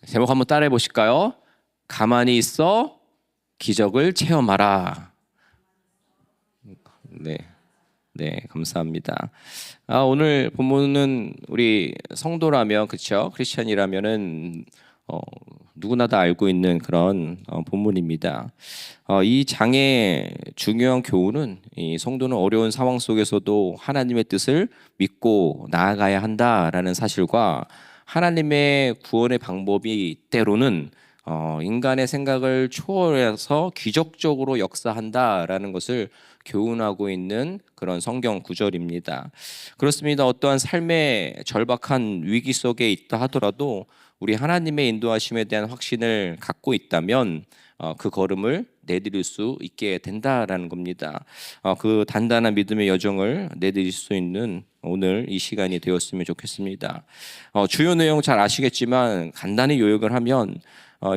제목 한번 따라해 보실까요? 가만히 있어 기적을 체험하라. 네, 네, 감사합니다. 오늘 본문은 우리 성도라면, 그렇죠? 크리스천이라면은 누구나 다 알고 있는 그런 본문입니다. 이 장의 중요한 교훈은, 이 성도는 어려운 상황 속에서도 하나님의 뜻을 믿고 나아가야 한다라는 사실과, 하나님의 구원의 방법이 때로는 인간의 생각을 초월해서 기적적으로 역사한다라는 것을 교훈하고 있는 그런 성경 구절입니다. 그렇습니다. 어떠한 삶의 절박한 위기 속에 있다 하더라도 우리 하나님의 인도하심에 대한 확신을 갖고 있다면 그 걸음을 내디딜 수 있게 된다라는 겁니다. 그 단단한 믿음의 여정을 내디딜 수 있는 오늘 이 시간이 되었으면 좋겠습니다. 주요 내용 잘 아시겠지만 간단히 요약을 하면,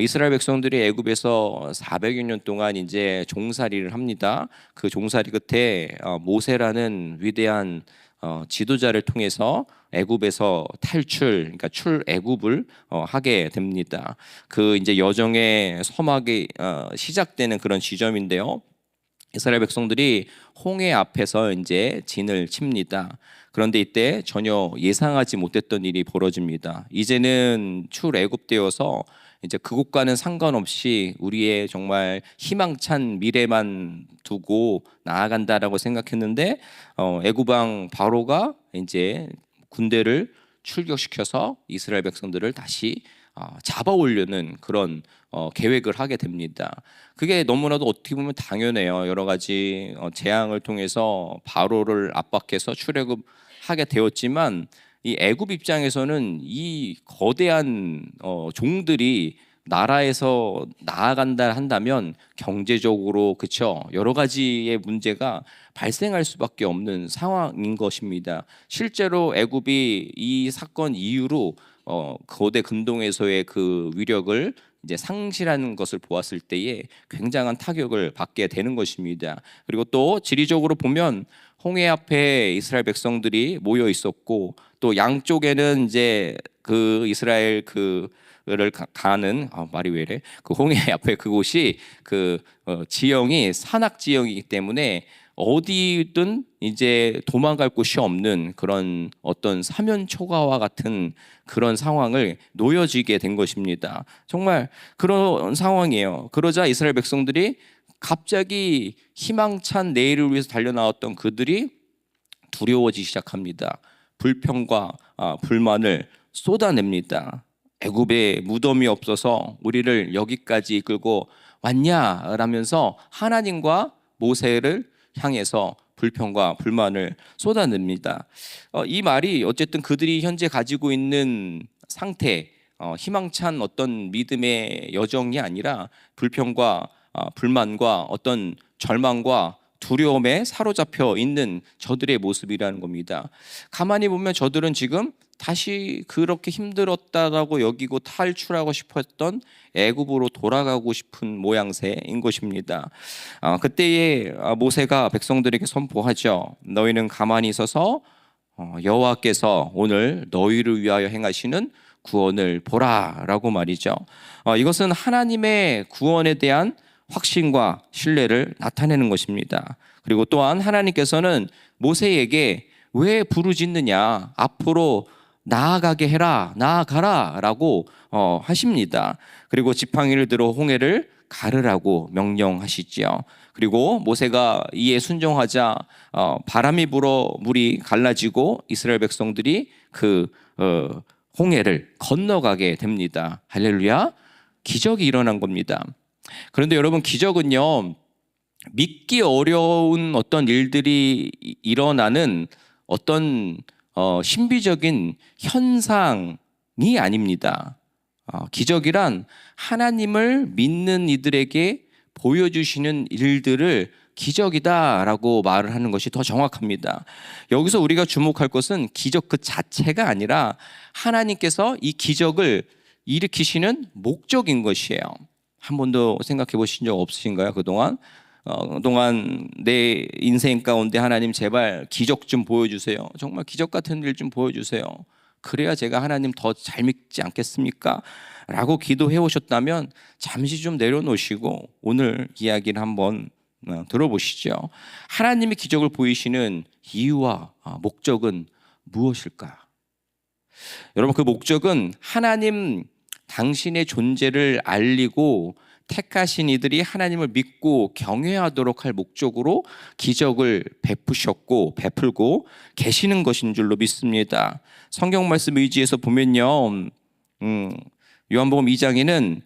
이스라엘 백성들이 애굽에서 400여 년 동안 이제 종살이를 합니다. 그 종살이 끝에 모세라는 위대한 지도자를 통해서 애굽에서 탈출, 그러니까 출애굽을 하게 됩니다. 그 이제 여정의 서막이 시작되는 그런 지점인데요. 이스라엘 백성들이 홍해 앞에서 이제 진을 칩니다. 그런데 이때 전혀 예상하지 못했던 일이 벌어집니다. 이제는 출애굽되어서 이제 그곳과는 상관없이 우리의 정말 희망찬 미래만 두고 나아간다라고 생각했는데, 애굽 왕 바로가 이제 군대를 출격시켜서 이스라엘 백성들을 다시 잡아오려는 그런 계획을 하게 됩니다. 그게 너무나도 어떻게 보면 당연해요. 여러 가지 재앙을 통해서 바로를 압박해서 출애굽하게 되었지만, 이 애굽 입장에서는 이 거대한 종들이 나라에서 나아간다 한다면 경제적으로, 그렇죠, 여러 가지의 문제가 발생할 수밖에 없는 상황인 것입니다. 실제로 애굽이 이 사건 이후로 거대 근동에서의 그 위력을 이제 상실하는 것을 보았을 때에 굉장한 타격을 받게 되는 것입니다. 그리고 또 지리적으로 보면 홍해 앞에 이스라엘 백성들이 모여 있었고, 또 양쪽에는 이제 그 이스라엘 그를 가는 말이 왜 이래? 그 홍해 앞에 그곳이 그 지형이 산악 지형이기 때문에 어디든 이제 도망갈 곳이 없는 그런 어떤 사면초가와 같은 그런 상황을 놓여지게 된 것입니다. 정말 그런 상황이에요. 그러자 이스라엘 백성들이 갑자기 희망찬 내일을 위해서 달려나왔던 그들이 두려워지기 시작합니다. 불평과 불만을 쏟아냅니다. 애굽에 무덤이 없어서 우리를 여기까지 이끌고 왔냐라면서 하나님과 모세를 향해서 불평과 불만을 쏟아냅니다. 이 말이 어쨌든 그들이 현재 가지고 있는 상태, 희망찬 어떤 믿음의 여정이 아니라 불평과 불만과 어떤 절망과 두려움에 사로잡혀 있는 저들의 모습이라는 겁니다. 가만히 보면 저들은 지금 다시 그렇게 힘들었다라고 여기고 탈출하고 싶었던 애굽으로 돌아가고 싶은 모양새인 것입니다. 그때에 모세가 백성들에게 선포하죠. 너희는 가만히 있어서 여호와께서 오늘 너희를 위하여 행하시는 구원을 보라라고 말이죠. 이것은 하나님의 구원에 대한 확신과 신뢰를 나타내는 것입니다. 그리고 또한 하나님께서는 모세에게 왜 부르짖느냐, 앞으로 나아가게 해라, 나아가라 라고 하십니다. 그리고 지팡이를 들어 홍해를 가르라고 명령하시지요. 그리고 모세가 이에 순종하자 바람이 불어 물이 갈라지고 이스라엘 백성들이 그 홍해를 건너가게 됩니다. 할렐루야. 기적이 일어난 겁니다. 그런데 여러분, 기적은요, 믿기 어려운 어떤 일들이 일어나는 어떤 신비적인 현상이 아닙니다. 기적이란 하나님을 믿는 이들에게 보여주시는 일들을 기적이다라고 말을 하는 것이 더 정확합니다. 여기서 우리가 주목할 것은 기적 그 자체가 아니라 하나님께서 이 기적을 일으키시는 목적인 것이에요. 한 번도 생각해 보신 적 없으신가요? 그동안 내 인생 가운데 하나님 제발 기적 좀 보여주세요. 정말 기적 같은 일 좀 보여주세요. 그래야 제가 하나님 더 잘 믿지 않겠습니까? 라고 기도해 오셨다면 잠시 좀 내려놓으시고 오늘 이야기를 한번 들어보시죠. 하나님이 기적을 보이시는 이유와 목적은 무엇일까? 여러분, 그 목적은 하나님 당신의 존재를 알리고 택하신 이들이 하나님을 믿고 경외하도록 할 목적으로 기적을 베푸셨고 베풀고 계시는 것인 줄로 믿습니다. 성경 말씀 의지해서 보면요, 요한복음 2장에는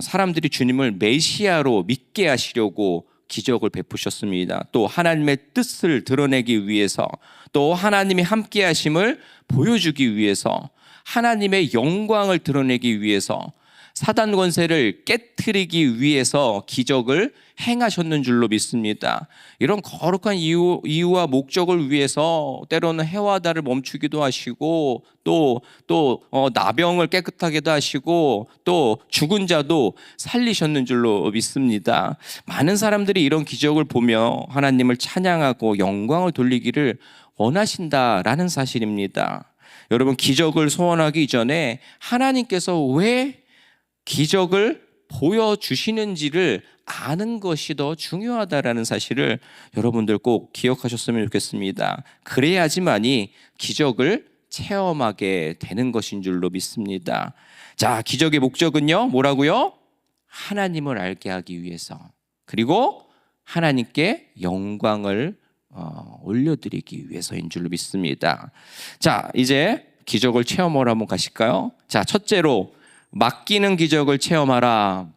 사람들이 주님을 메시아로 믿게 하시려고 기적을 베푸셨습니다. 또 하나님의 뜻을 드러내기 위해서, 또 하나님이 함께 하심을 보여주기 위해서, 하나님의 영광을 드러내기 위해서, 사단 권세를 깨트리기 위해서 기적을 행하셨는 줄로 믿습니다. 이런 거룩한 이유와 목적을 위해서 때로는 해와다를 멈추기도 하시고 또 나병을 깨끗하게도 하시고 또 죽은 자도 살리셨는 줄로 믿습니다. 많은 사람들이 이런 기적을 보며 하나님을 찬양하고 영광을 돌리기를 원하신다라는 사실입니다. 여러분, 기적을 소원하기 전에 하나님께서 왜 기적을 보여주시는지를 아는 것이 더 중요하다라는 사실을 여러분들 꼭 기억하셨으면 좋겠습니다. 그래야지만이 기적을 체험하게 되는 것인 줄로 믿습니다. 자, 기적의 목적은요, 뭐라고요? 하나님을 알게 하기 위해서, 그리고 하나님께 영광을 올려드리기 위해서인 줄로 믿습니다. 자, 이제 기적을 체험하러 한번 가실까요? 자, 첫째로 맡기는 기적을 체험하라.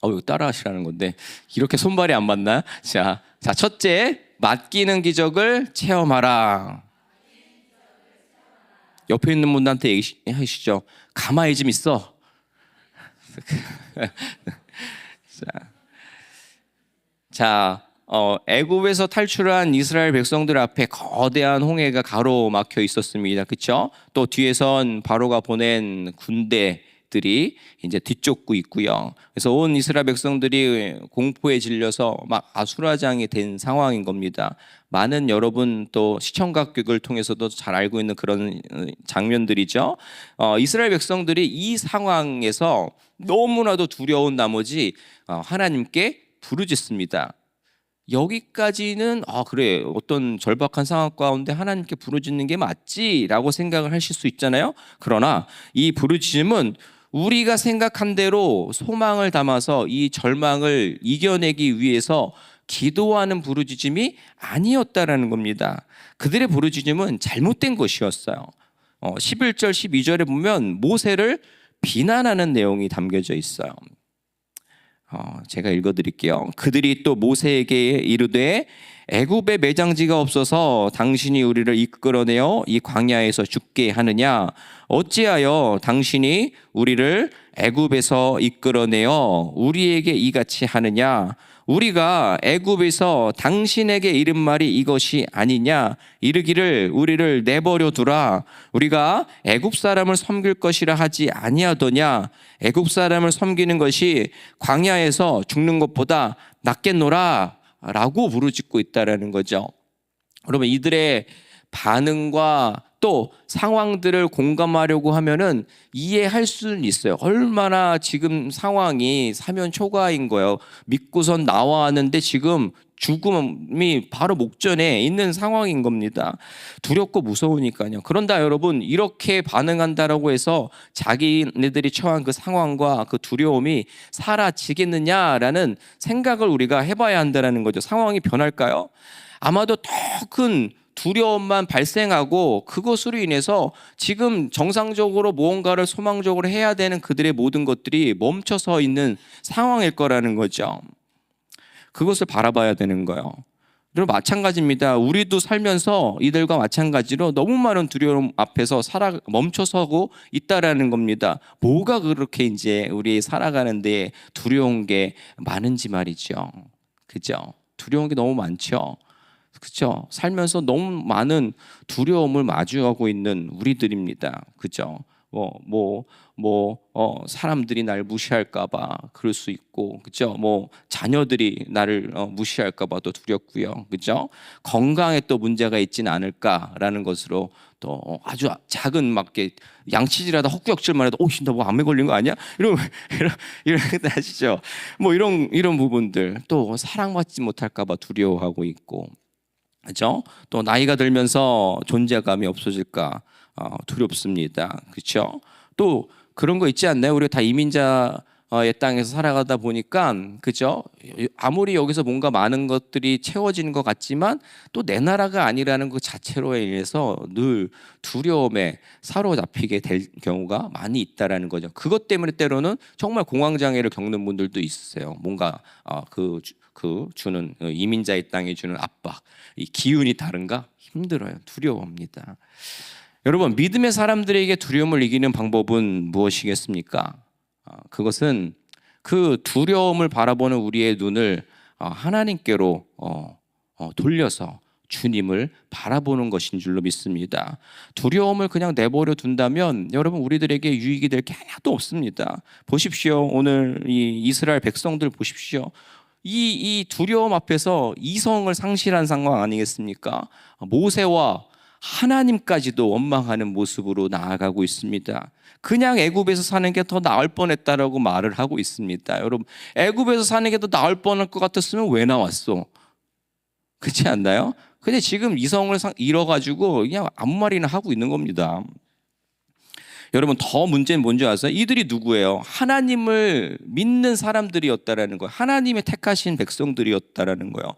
이거 따라 하시라는 건데 이렇게 손발이 안 맞나? 자, 첫째, 맡기는 기적을 체험하라. 옆에 있는 분한테 얘기하시죠. 가만히 좀 있어. 애굽에서 탈출한 이스라엘 백성들 앞에 거대한 홍해가 가로막혀 있었습니다. 그렇죠? 또 뒤에선 바로가 보낸 군대들이 이제 뒤쫓고 있고요. 그래서 온 이스라엘 백성들이 공포에 질려서 막 아수라장이 된 상황인 겁니다. 많은 여러분 또 시청각극을 통해서도 잘 알고 있는 그런 장면들이죠. 이스라엘 백성들이 이 상황에서 너무나도 두려운 나머지 하나님께 부르짖습니다. 여기까지는 그래, 어떤 절박한 상황 가운데 하나님께 부르짖는 게 맞지라고 생각을 하실 수 있잖아요. 그러나 이 부르짖음은 우리가 생각한 대로 소망을 담아서 이 절망을 이겨내기 위해서 기도하는 부르짖음이 아니었다라는 겁니다. 그들의 부르짖음은 잘못된 것이었어요. 11절 12절에 보면 모세를 비난하는 내용이 담겨져 있어요. 제가 읽어드릴게요. 그들이 또 모세에게 이르되 애굽에 매장지가 없어서 당신이 우리를 이끌어내어 이 광야에서 죽게 하느냐? 어찌하여 당신이 우리를 애굽에서 이끌어내어 우리에게 이같이 하느냐? 우리가 애굽에서 당신에게 이른 말이 이것이 아니냐? 이르기를 우리를 내버려 두라. 우리가 애굽 사람을 섬길 것이라 하지 아니하더냐? 애굽 사람을 섬기는 것이 광야에서 죽는 것보다 낫겠노라 라고 부르짖고 있다라는 거죠. 여러분, 이들의 반응과 또 상황들을 공감하려고 하면은 이해할 수는 있어요. 얼마나 지금 상황이 사면 초가인 거예요. 믿고선 나왔는데 지금 죽음이 바로 목전에 있는 상황인 겁니다. 두렵고 무서우니까요. 그런다 여러분, 이렇게 반응한다라고 해서 자기네들이 처한 그 상황과 그 두려움이 사라지겠느냐라는 생각을 우리가 해봐야 한다는 거죠. 상황이 변할까요? 아마도 더 큰 두려움만 발생하고 그것으로 인해서 지금 정상적으로 무언가를 소망적으로 해야 되는 그들의 모든 것들이 멈춰서 있는 상황일 거라는 거죠. 그것을 바라봐야 되는 거예요. 여러분, 마찬가지입니다. 우리도 살면서 이들과 마찬가지로 너무 많은 두려움 앞에서 멈춰서고 있다라는 겁니다. 뭐가 그렇게 이제 우리 살아가는데 두려운 게 많은지 말이죠. 그죠? 두려운 게 너무 많죠. 그죠? 살면서 너무 많은 두려움을 마주하고 있는 우리들입니다. 그죠? 사람들이 날 무시할까봐 그럴 수 있고, 그죠? 자녀들이 나를 무시할까봐도 두렵고요, 그죠? 건강에 또 문제가 있지는 않을까라는 것으로 또 아주 작은 막 이렇게 양치질하다 헛구역질만 해도 나 뭐 암에 걸린 거 아니야? 이런 아시죠? 이런 부분들, 또 사랑받지 못할까봐 두려워하고 있고, 그죠? 또 나이가 들면서 존재감이 없어질까 두렵습니다. 그렇죠? 또 그런 거 있지 않나요? 우리가 다 이민자의 땅에서 살아가다 보니까, 그죠? 아무리 여기서 뭔가 많은 것들이 채워지는 것 같지만 또 내 나라가 아니라는 것 자체로 인해서 늘 두려움에 사로잡히게 될 경우가 많이 있다라는 거죠. 그것 때문에 때로는 정말 공황장애를 겪는 분들도 있으세요. 뭔가 주는 이민자의 땅에 주는 압박, 이 기운이 다른가 힘들어요. 두려워합니다. 여러분, 믿음의 사람들에게 두려움을 이기는 방법은 무엇이겠습니까? 그것은 그 두려움을 바라보는 우리의 눈을 하나님께로 돌려서 주님을 바라보는 것인 줄로 믿습니다. 두려움을 그냥 내버려 둔다면 여러분, 우리들에게 유익이 될 게 하나도 없습니다. 보십시오. 오늘 이 이스라엘 백성들 보십시오. 이 두려움 앞에서 이성을 상실한 상황 아니겠습니까? 모세와 하나님까지도 원망하는 모습으로 나아가고 있습니다. 그냥 애굽에서 사는 게 더 나을 뻔했다라고 말을 하고 있습니다. 여러분, 애굽에서 사는 게 더 나을 뻔할 것 같았으면 왜 나왔어? 그렇지 않나요? 근데 지금 이성을 잃어가지고 그냥 아무 말이나 하고 있는 겁니다. 여러분, 더 문제는 뭔지 아세요? 이들이 누구예요? 하나님을 믿는 사람들이었다라는 거예요. 하나님의 택하신 백성들이었다라는 거예요.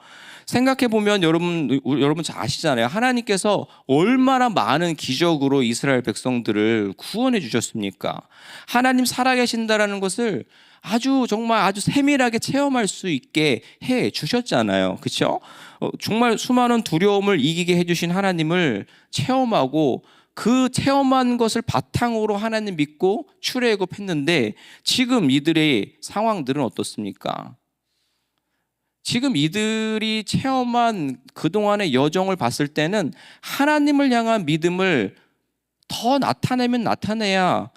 생각해보면 여러분 잘 아시잖아요. 하나님께서 얼마나 많은 기적으로 이스라엘 백성들을 구원해 주셨습니까? 하나님 살아계신다라는 것을 정말 아주 세밀하게 체험할 수 있게 해 주셨잖아요. 그렇죠? 정말 수많은 두려움을 이기게 해주신 하나님을 체험하고 그 체험한 것을 바탕으로 하나님 믿고 출애굽했는데, 지금 이들의 상황들은 어떻습니까? 지금 이들이 체험한 그동안의 여정을 봤을 때는 하나님을 향한 믿음을 더 나타내야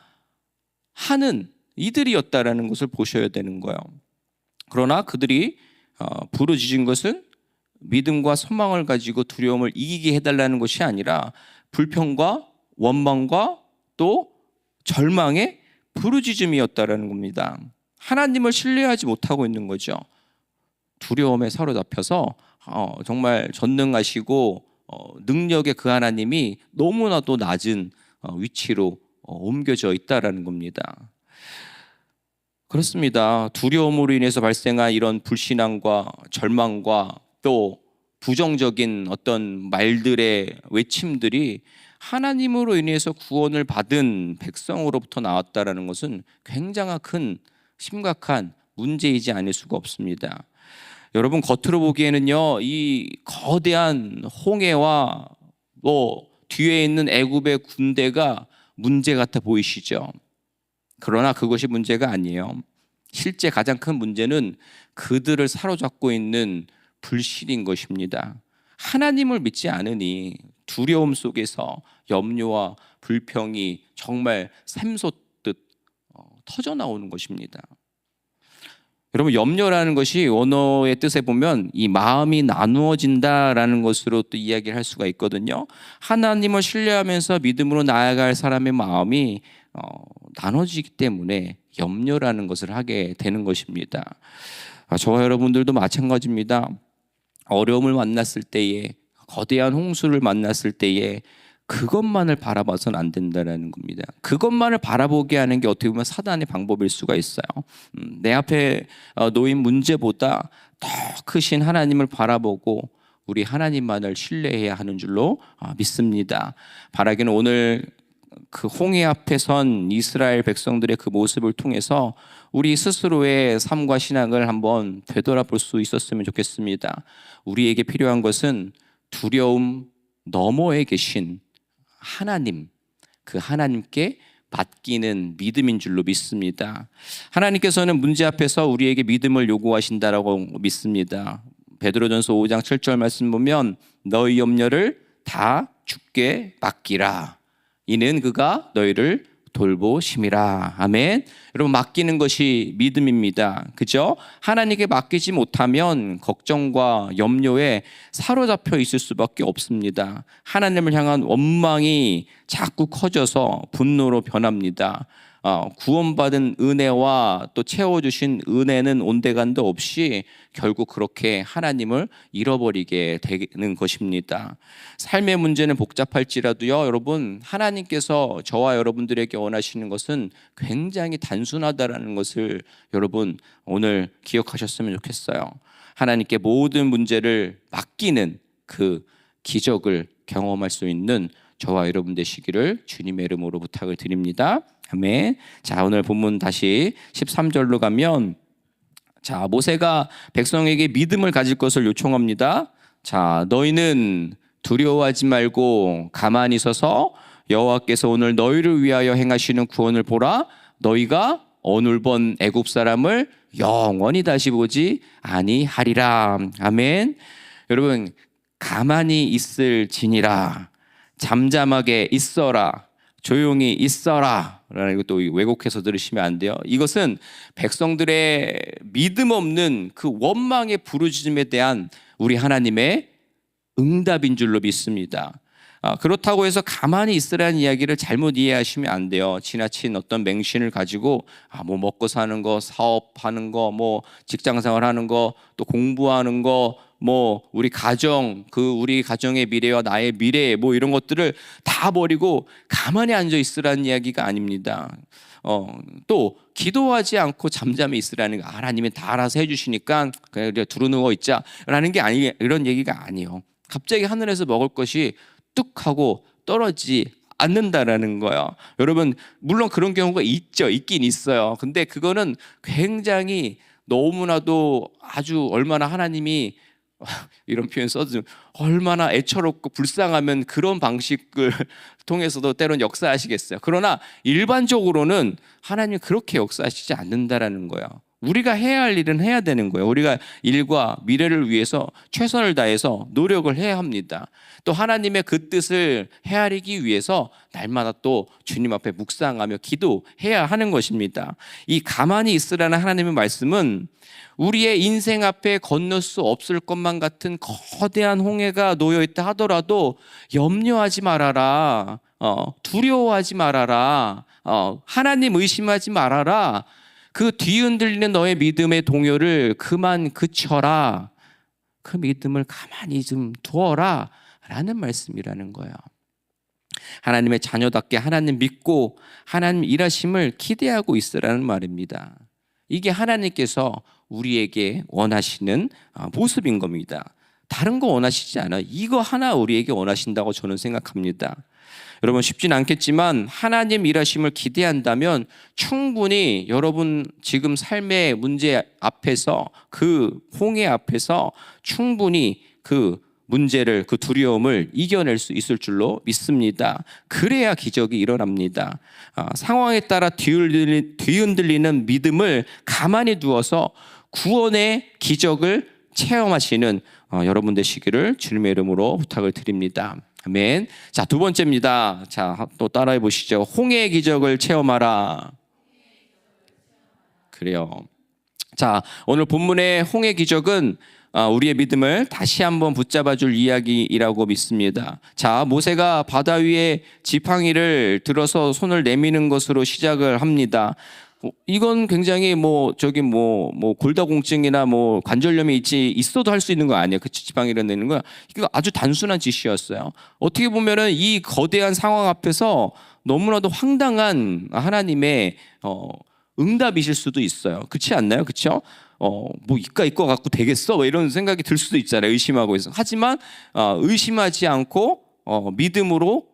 하는 이들이었다라는 것을 보셔야 되는 거예요. 그러나 그들이 부르짖은 것은 믿음과 소망을 가지고 두려움을 이기게 해달라는 것이 아니라 불평과 원망과 또 절망의 부르짖음이었다라는 겁니다. 하나님을 신뢰하지 못하고 있는 거죠. 두려움에 사로잡혀서 정말 전능하시고 능력의 그 하나님이 너무나도 낮은 위치로 옮겨져 있다라는 겁니다. 그렇습니다. 두려움으로 인해서 발생한 이런 불신앙과 절망과 또 부정적인 어떤 말들의 외침들이 하나님으로 인해서 구원을 받은 백성으로부터 나왔다라는 것은 굉장히 큰 심각한 문제이지 않을 수가 없습니다. 여러분, 겉으로 보기에는요, 이 거대한 홍해와 뒤에 있는 애굽의 군대가 문제 같아 보이시죠? 그러나 그것이 문제가 아니에요. 실제 가장 큰 문제는 그들을 사로잡고 있는 불신인 것입니다. 하나님을 믿지 않으니 두려움 속에서 염려와 불평이 정말 샘솟듯 터져나오는 것입니다. 여러분, 염려라는 것이 원어의 뜻에 보면 이 마음이 나누어진다라는 것으로 또 이야기를 할 수가 있거든요. 하나님을 신뢰하면서 믿음으로 나아갈 사람의 마음이 나눠지기 때문에 염려라는 것을 하게 되는 것입니다. 저와 여러분들도 마찬가지입니다. 어려움을 만났을 때에, 거대한 홍수를 만났을 때에 그것만을 바라봐서는 안 된다는 겁니다. 그것만을 바라보게 하는 게 어떻게 보면 사단의 방법일 수가 있어요. 내 앞에 놓인 문제보다 더 크신 하나님을 바라보고 우리 하나님만을 신뢰해야 하는 줄로 믿습니다. 바라기는 오늘 그 홍해 앞에 선 이스라엘 백성들의 그 모습을 통해서 우리 스스로의 삶과 신앙을 한번 되돌아볼 수 있었으면 좋겠습니다. 우리에게 필요한 것은 두려움 너머에 계신 하나님, 그 하나님께 맡기는 믿음인 줄로 믿습니다. 하나님께서는 문제 앞에서 우리에게 믿음을 요구하신다라고 믿습니다. 베드로전서 5장 7절 말씀 보면 너희 염려를 다 주께 맡기라. 이는 그가 너희를 돌보심이라. 아멘. 여러분, 맡기는 것이 믿음입니다. 그죠? 하나님께 맡기지 못하면 걱정과 염려에 사로잡혀 있을 수밖에 없습니다. 하나님을 향한 원망이 자꾸 커져서 분노로 변합니다. 구원받은 은혜와 또 채워주신 은혜는 온데간도 없이 결국 그렇게 하나님을 잃어버리게 되는 것입니다. 삶의 문제는 복잡할지라도요, 여러분, 하나님께서 저와 여러분들에게 원하시는 것은 굉장히 단순하다라는 것을 여러분 오늘 기억하셨으면 좋겠어요. 하나님께 모든 문제를 맡기는 그 기적을 경험할 수 있는 저와 여러분 되시기를 주님의 이름으로 부탁을 드립니다. 아멘. 자, 오늘 본문 다시 13절로 가면, 자, 모세가 백성에게 믿음을 가질 것을 요청합니다. 자, 너희는 두려워하지 말고 가만히 서서 여호와께서 오늘 너희를 위하여 행하시는 구원을 보라. 너희가 오늘본 애굽 사람을 영원히 다시 보지 아니하리라. 아멘. 여러분, 가만히 있을지니라, 잠잠하게 있어라, 조용히 있어라 라는 것도 왜곡해서 들으시면 안 돼요. 이것은 백성들의 믿음 없는 그 원망의 부르짖음에 대한 우리 하나님의 응답인 줄로 믿습니다. 그렇다고 해서 가만히 있으라는 이야기를 잘못 이해하시면 안 돼요. 지나친 어떤 맹신을 가지고 뭐 먹고 사는 거, 사업하는 거, 뭐 직장생활 하는 거, 또 공부하는 거, 뭐 우리 가정, 우리 가정의 미래와 나의 미래, 뭐 이런 것들을 다 버리고 가만히 앉아 있으라는 이야기가 아닙니다. 또 기도하지 않고 잠잠히 있으라는 거, 하나님이 다 알아서 해주시니까 그냥 두루 누워 있자라는 게 이런 얘기가 아니에요. 갑자기 하늘에서 먹을 것이 뚝 하고 떨어지지 않는다라는 거예요. 여러분, 물론 그런 경우가 있긴 있어요. 근데 그거는 굉장히 너무나도 아주 얼마나 하나님이 이런 표현 써도 얼마나 애처롭고 불쌍하면 그런 방식을 통해서도 때론 역사하시겠어요. 그러나 일반적으로는 하나님이 그렇게 역사하시지 않는다라는 거예요. 우리가 해야 할 일은 해야 되는 거예요. 우리가 일과 미래를 위해서 최선을 다해서 노력을 해야 합니다. 또 하나님의 그 뜻을 헤아리기 위해서 날마다 또 주님 앞에 묵상하며 기도해야 하는 것입니다. 이 가만히 있으라는 하나님의 말씀은 우리의 인생 앞에 건널 수 없을 것만 같은 거대한 홍해가 놓여있다 하더라도 염려하지 말아라, 두려워하지 말아라, 하나님 의심하지 말아라, 그 뒤흔들리는 너의 믿음의 동요를 그만 그쳐라, 그 믿음을 가만히 좀 두어라 라는 말씀이라는 거예요. 하나님의 자녀답게 하나님 믿고 하나님 일하심을 기대하고 있으라는 말입니다. 이게 하나님께서 우리에게 원하시는 모습인 겁니다. 다른 거 원하시지 않아요. 이거 하나 우리에게 원하신다고 저는 생각합니다. 여러분, 쉽진 않겠지만 하나님 일하심을 기대한다면 충분히 여러분 지금 삶의 문제 앞에서, 그 홍해 앞에서 충분히 그 문제를, 그 두려움을 이겨낼 수 있을 줄로 믿습니다. 그래야 기적이 일어납니다. 상황에 따라 뒤흔들리는 믿음을 가만히 두어서 구원의 기적을 체험하시는 여러분 되시기를 주님의 이름으로 부탁을 드립니다. 아멘. 자, 두 번째입니다. 자, 또 따라해 보시죠. 홍해의 기적을 체험하라. 그래요. 자, 오늘 본문의 홍해 기적은 우리의 믿음을 다시 한번 붙잡아 줄 이야기이라고 믿습니다. 자, 모세가 바다 위에 지팡이를 들어서 손을 내미는 것으로 시작을 합니다. 이건 굉장히 골다공증이나 관절염이 있어도 할 수 있는 거 아니에요. 그 지팡이를 내는 거. 이거 아주 단순한 짓이었어요. 어떻게 보면은 이 거대한 상황 앞에서 너무나도 황당한 하나님의 응답이실 수도 있어요. 그렇지 않나요? 그렇죠? 이까 이거 갖고 되겠어? 이런 생각이 들 수도 있잖아요. 의심하고 있어. 하지만 의심하지 않고 믿음으로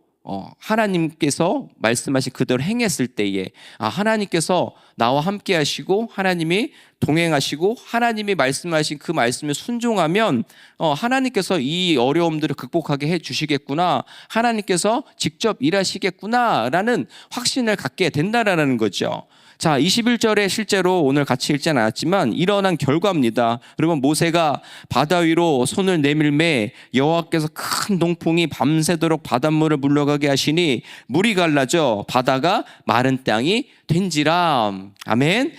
하나님께서 말씀하신 그대로 행했을 때에 하나님께서 나와 함께 하시고 하나님이 동행하시고 하나님이 말씀하신 그 말씀에 순종하면 하나님께서 이 어려움들을 극복하게 해주시겠구나, 하나님께서 직접 일하시겠구나 라는 확신을 갖게 된다라는 거죠. 자, 21절에 실제로 오늘 같이 읽지 않았지만 일어난 결과입니다. 여러분, 모세가 바다 위로 손을 내밀매 여호와께서 큰 동풍이 밤새도록 바닷물을 물러가게 하시니 물이 갈라져 바다가 마른 땅이 된지라. 아멘.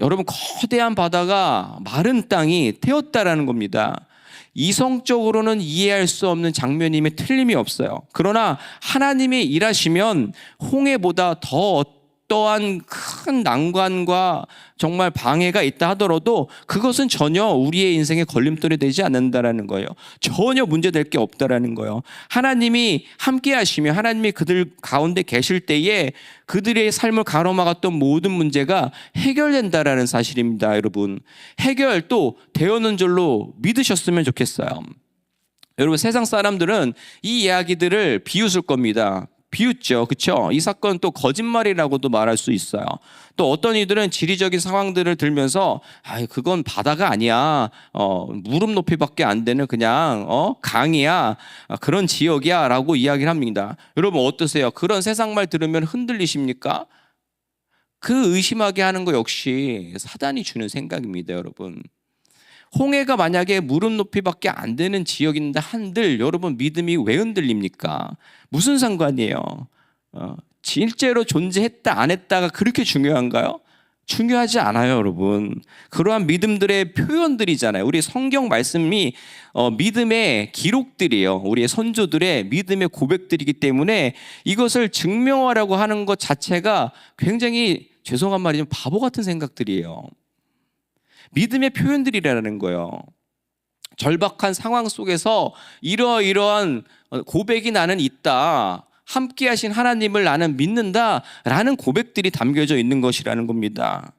여러분, 거대한 바다가 마른 땅이 되었다라는 겁니다. 이성적으로는 이해할 수 없는 장면임에 틀림이 없어요. 그러나 하나님이 일하시면 홍해보다 더 어떠한 큰 난관과 정말 방해가 있다 하더라도 그것은 전혀 우리의 인생에 걸림돌이 되지 않는다라는 거예요. 전혀 문제될 게 없다라는 거예요. 하나님이 함께 하시며 하나님이 그들 가운데 계실 때에 그들의 삶을 가로막았던 모든 문제가 해결된다라는 사실입니다. 여러분, 해결 또 되었는 줄로 믿으셨으면 좋겠어요. 여러분, 세상 사람들은 이 이야기들을 비웃을 겁니다. 비웃죠. 그렇죠? 이 사건 또 거짓말이라고도 말할 수 있어요. 또 어떤 이들은 지리적인 상황들을 들면서 그건 바다가 아니야. 무릎 높이밖에 안 되는 그냥 강이야. 그런 지역이야 라고 이야기를 합니다. 여러분, 어떠세요? 그런 세상말 들으면 흔들리십니까? 그 의심하게 하는 거 역시 사단이 주는 생각입니다. 여러분, 홍해가 만약에 무릎 높이밖에 안 되는 지역인데 한들 여러분, 믿음이 왜 흔들립니까? 무슨 상관이에요? 실제로 존재했다 안 했다가 그렇게 중요한가요? 중요하지 않아요. 여러분, 그러한 믿음들의 표현들이잖아요. 우리 성경 말씀이 믿음의 기록들이에요. 우리의 선조들의 믿음의 고백들이기 때문에 이것을 증명하려고 하는 것 자체가 굉장히, 죄송한 말이지만 바보 같은 생각들이에요. 믿음의 표현들이라는 거예요. 절박한 상황 속에서 이러이러한 고백이 나는 있다, 함께 하신 하나님을 나는 믿는다 라는 고백들이 담겨져 있는 것이라는 겁니다.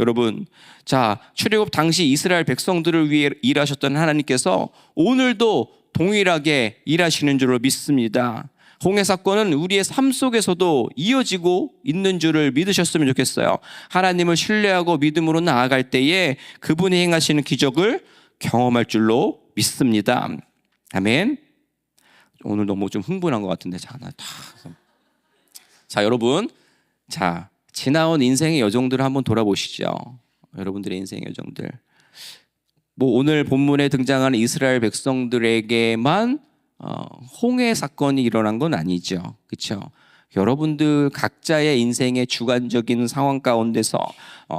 여러분, 자, 출애굽 당시 이스라엘 백성들을 위해 일하셨던 하나님께서 오늘도 동일하게 일하시는 줄로 믿습니다. 홍해 사건은 우리의 삶 속에서도 이어지고 있는 줄을 믿으셨으면 좋겠어요. 하나님을 신뢰하고 믿음으로 나아갈 때에 그분이 행하시는 기적을 경험할 줄로 믿습니다. 아멘. 오늘 너무 좀 흥분한 것 같은데. 자, 여러분, 자, 지나온 인생의 여정들을 한번 돌아보시죠. 여러분들의 인생의 여정들. 오늘 본문에 등장하는 이스라엘 백성들에게만 홍해 사건이 일어난 건 아니죠. 그렇죠? 여러분들 각자의 인생의 주관적인 상황 가운데서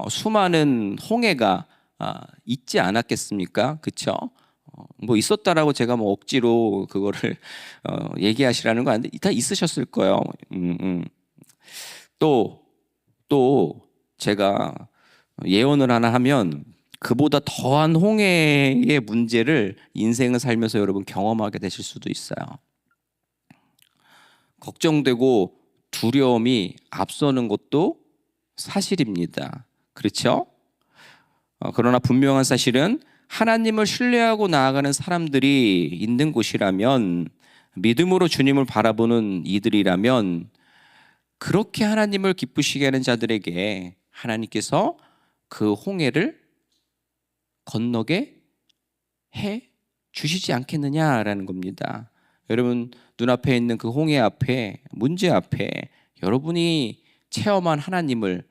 수많은 홍해가 있지 않았겠습니까? 그렇죠? 있었다라고 제가 억지로 그거를 얘기하시라는 거 아닌데 다 있으셨을 거예요. 또 제가 예언을 하나 하면 그보다 더한 홍해의 문제를 인생을 살면서 여러분 경험하게 되실 수도 있어요. 걱정되고 두려움이 앞서는 것도 사실입니다. 그렇죠? 그러나 분명한 사실은 하나님을 신뢰하고 나아가는 사람들이 있는 곳이라면, 믿음으로 주님을 바라보는 이들이라면, 그렇게 하나님을 기쁘시게 하는 자들에게 하나님께서 그 홍해를 건너게 해 주시지 않겠느냐라는 겁니다. 여러분, 눈앞에 있는 그 홍해 앞에, 문제 앞에 여러분이 체험한 하나님을,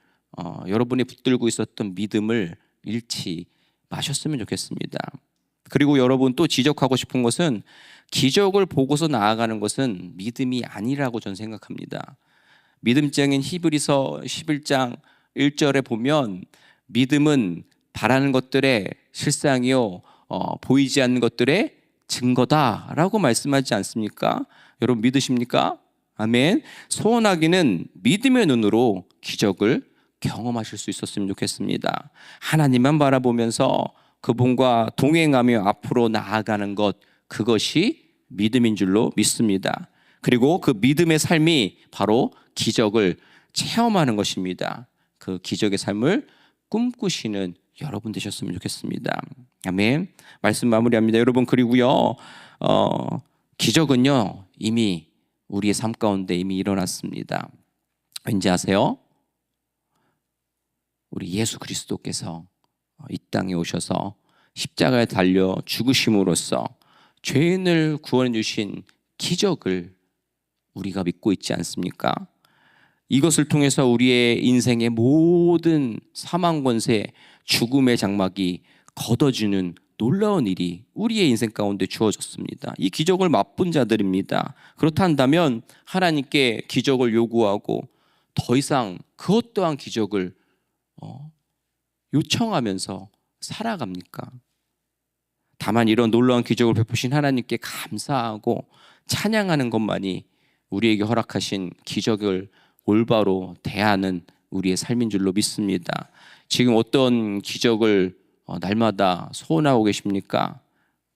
여러분이 붙들고 있었던 믿음을 잃지 마셨으면 좋겠습니다. 그리고 여러분, 또 지적하고 싶은 것은 기적을 보고서 나아가는 것은 믿음이 아니라고 저는 생각합니다. 믿음장인 히브리서 11장 1절에 보면 믿음은 바라는 것들의 실상이요 보이지 않는 것들의 증거다라고 말씀하지 않습니까? 여러분, 믿으십니까? 아멘. 소원하기는 믿음의 눈으로 기적을 경험하실 수 있었으면 좋겠습니다. 하나님만 바라보면서 그분과 동행하며 앞으로 나아가는 것, 그것이 믿음인 줄로 믿습니다. 그리고 그 믿음의 삶이 바로 기적을 체험하는 것입니다. 그 기적의 삶을 꿈꾸시는 여러분 되셨으면 좋겠습니다. 아멘. 말씀 마무리합니다. 여러분, 그리고요, 기적은요 이미 우리의 삶 가운데 이미 일어났습니다. 왠지 아세요? 우리 예수 그리스도께서 이 땅에 오셔서 십자가에 달려 죽으심으로써 죄인을 구원해 주신 기적을 우리가 믿고 있지 않습니까? 이것을 통해서 우리의 인생의 모든 사망 권세, 죽음의 장막이 걷어지는 놀라운 일이 우리의 인생 가운데 주어졌습니다. 이 기적을 맛본 자들입니다. 그렇다 한다면 하나님께 기적을 요구하고 더 이상 그것 또한 기적을 요청하면서 살아갑니까? 다만 이런 놀라운 기적을 베푸신 하나님께 감사하고 찬양하는 것만이 우리에게 허락하신 기적을 올바로 대하는 우리의 삶인 줄로 믿습니다. 지금 어떤 기적을 날마다 소원하고 계십니까?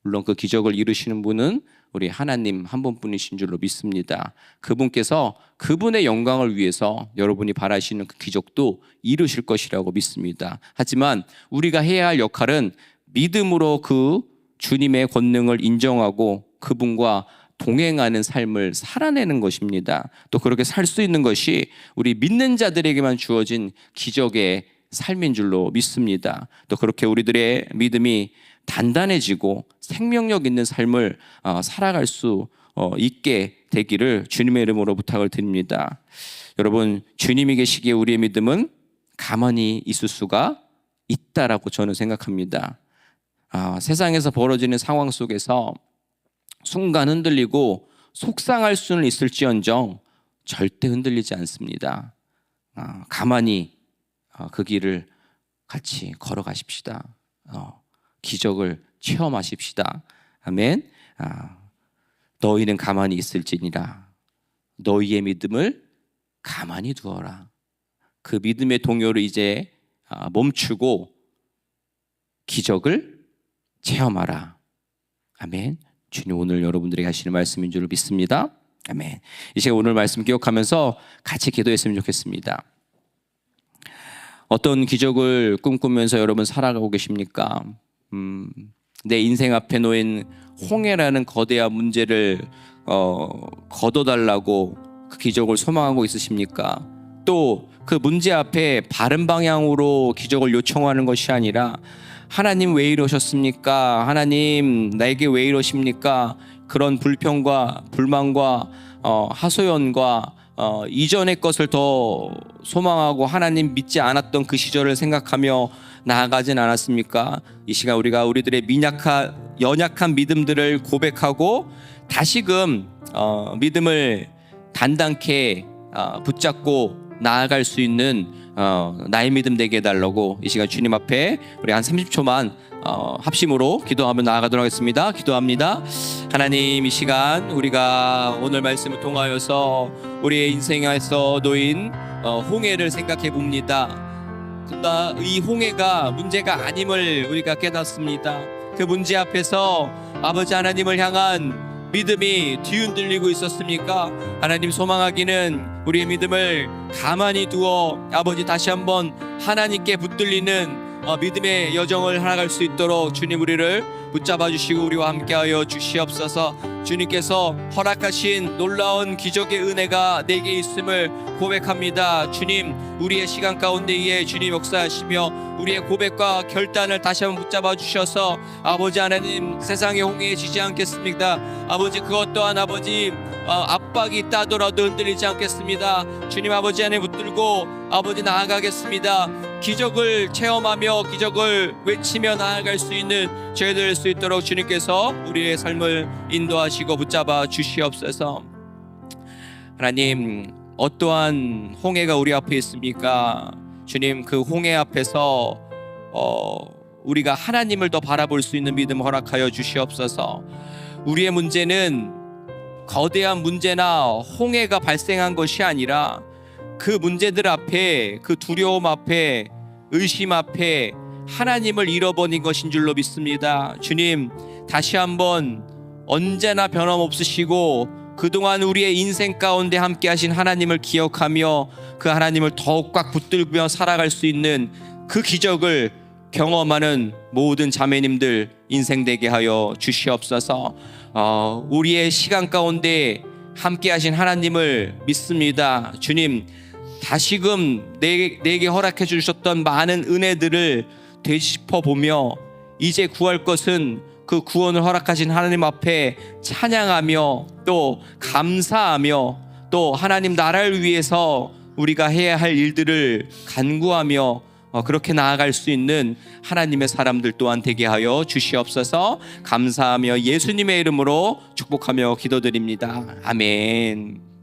물론 그 기적을 이루시는 분은 우리 하나님 한 분뿐이신 줄로 믿습니다. 그분께서 그분의 영광을 위해서 여러분이 바라시는 그 기적도 이루실 것이라고 믿습니다. 하지만 우리가 해야 할 역할은 믿음으로 그 주님의 권능을 인정하고 그분과 동행하는 삶을 살아내는 것입니다. 또 그렇게 살 수 있는 것이 우리 믿는 자들에게만 주어진 기적의 삶인 줄로 믿습니다. 또 그렇게 우리들의 믿음이 단단해지고 생명력 있는 삶을 살아갈 수 있게 되기를 주님의 이름으로 부탁을 드립니다. 여러분, 주님이 계시기에 우리의 믿음은 가만히 있을 수가 있다라고 저는 생각합니다. 세상에서 벌어지는 상황 속에서 순간 흔들리고 속상할 수는 있을지언정 절대 흔들리지 않습니다. 가만히 그 길을 같이 걸어가십시다. 기적을 체험하십시다. 아멘. 너희는 가만히 있을지니라. 너희의 믿음을 가만히 두어라. 그 믿음의 동요를 이제 멈추고 기적을 체험하라. 아멘. 주님 오늘 여러분들에게 하시는 말씀인 줄 믿습니다. 아멘. 이 시간 오늘 말씀 기억하면서 같이 기도했으면 좋겠습니다. 어떤 기적을 꿈꾸면서 여러분 살아가고 계십니까? 내 인생 앞에 놓인 홍해라는 거대한 문제를 걷어달라고 그 기적을 소망하고 있으십니까? 또 그 문제 앞에 바른 방향으로 기적을 요청하는 것이 아니라 하나님 왜 이러셨습니까? 하나님 나에게 왜 이러십니까? 그런 불평과 불만과 하소연과 이전의 것을 더 소망하고 하나님 믿지 않았던 그 시절을 생각하며 나아가진 않았습니까? 이 시간 우리가 우리들의 연약한 믿음들을 고백하고 다시금 믿음을 단단케 붙잡고 나아갈 수 있는 나의 믿음 되게 해달라고 이 시간 주님 앞에 우리 한 30초만 합심으로 기도하며 나아가도록 하겠습니다. 기도합니다. 하나님, 이 시간 우리가 오늘 말씀을 통하여서 우리의 인생에서 놓인 홍해를 생각해 봅니다. 그러나 이 홍해가 문제가 아님을 우리가 깨닫습니다. 그 문제 앞에서 아버지 하나님을 향한 믿음이 뒤흔들리고 있었습니까? 하나님, 소망하기는 우리의 믿음을 가만히 두어 아버지 다시 한번 하나님께 붙들리는 믿음의 여정을 살아갈 수 있도록 주님 우리를 붙잡아 주시고 우리와 함께하여 주시옵소서. 주님께서 허락하신 놀라운 기적의 은혜가 내게 있음을 고백합니다. 주님, 우리의 시간 가운데에 주님 역사하시며 우리의 고백과 결단을 다시 한번 붙잡아 주셔서 아버지 하나님 세상의 홍해에 지지 않겠습니다. 아버지, 그것 또한 아버지 압박이 있다 하더라도 흔들리지 않겠습니다. 주님 아버지 안에 붙들고 아버지 나아가겠습니다. 기적을 체험하며 기적을 외치며 나아갈 수 있는 저희들 될 수 있도록 주님께서 우리의 삶을 인도하시고 붙잡아 주시옵소서. 하나님, 어떠한 홍해가 우리 앞에 있습니까? 주님, 그 홍해 앞에서 우리가 하나님을 더 바라볼 수 있는 믿음 허락하여 주시옵소서. 우리의 문제는 거대한 문제나 홍해가 발생한 것이 아니라 그 문제들 앞에, 그 두려움 앞에, 의심 앞에 하나님을 잃어버린 것인 줄로 믿습니다. 주님, 다시 한번 언제나 변함없으시고 그동안 우리의 인생 가운데 함께 하신 하나님을 기억하며 그 하나님을 더욱 꽉 붙들며 살아갈 수 있는 그 기적을 경험하는 모든 자매님들 인생 되게 하여 주시옵소서. 우리의 시간 가운데 함께 하신 하나님을 믿습니다. 주님, 다시금 내게 허락해 주셨던 많은 은혜들을 되짚어 보며 이제 구할 것은 그 구원을 허락하신 하나님 앞에 찬양하며 또 감사하며 또 하나님 나라를 위해서 우리가 해야 할 일들을 간구하며 그렇게 나아갈 수 있는 하나님의 사람들 또한 되게 하여 주시옵소서. 감사하며 예수님의 이름으로 축복하며 기도드립니다. 아멘.